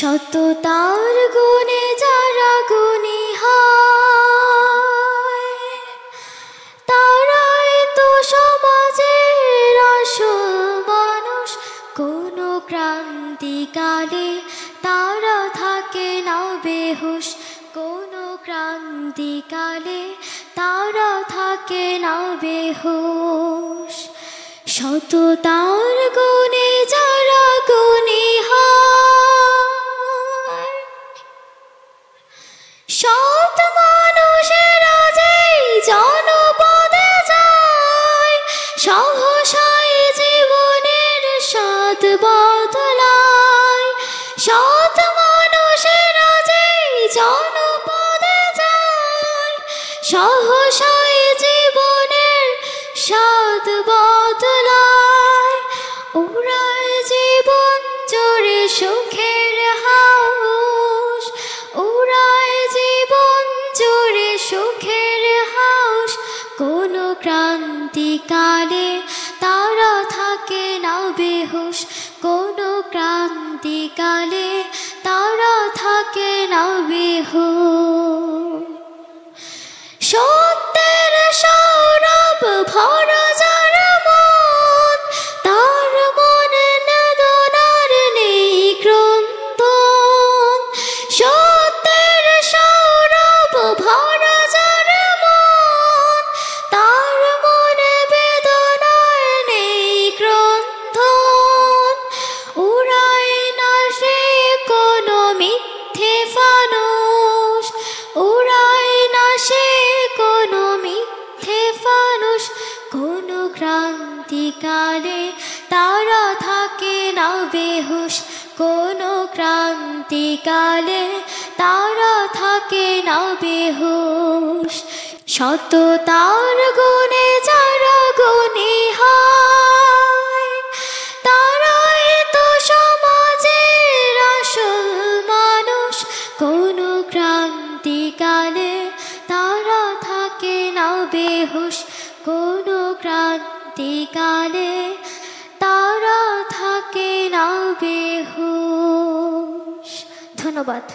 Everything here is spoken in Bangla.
সততার গুণে যারা গুণী হয় তারাই তো সমাজের আসল মানুষ। কোন ক্রান্তিকালে তারা থাকে না বেহুশ, কোন ক্রান্তিকালে তারা থাকে না বেহুশ। সততার গুণে যারা গুণী হয়, সৎ মানুষেরা যেই জনপদে যায়, সহসাই জীবনের স্বাদ বদলায়। সৎ মানুষেরা যেই জনপদে যায়, সহসাই জীবনের স্বাদ বদলায়। ওরাই জীবন জুড়ে সুখের হাউস, ওরাই জীবন জুড়ে সুখের হাউস। কোন ক্রান্তিকালে তারা থাকে না বেহুশ, কোন ক্রান্তিকালে তারা থাকে না বেহুশ। সত্যের সৌরভ ভরা যার মন, তার মনে বেদনার নেই ক্রন্দন। সত্যের সৌরভ ভরা যার মন, তার মনে বেদনার নেই ক্রন্দন। উড়ায় না সে কোনো মিথ্যে ফানুষ, উড়ায় না সে কোনো মিথ্যে ফানুষ। কোন ক্রান্তিকালে তারা থাকে না বেহুশ, কোন ক্রান্তিকালে তারা থাকে না বেহুশ। সততার গুণে যারা গুণী হয় তারাই তো সমাজের আসল মানুষ। কোন ক্রান্তিকালে তারা থাকে না বেহুশ, কোন ক্রান্তিকালে তারা থাকে না বেহুশ। ধন্যবাদ।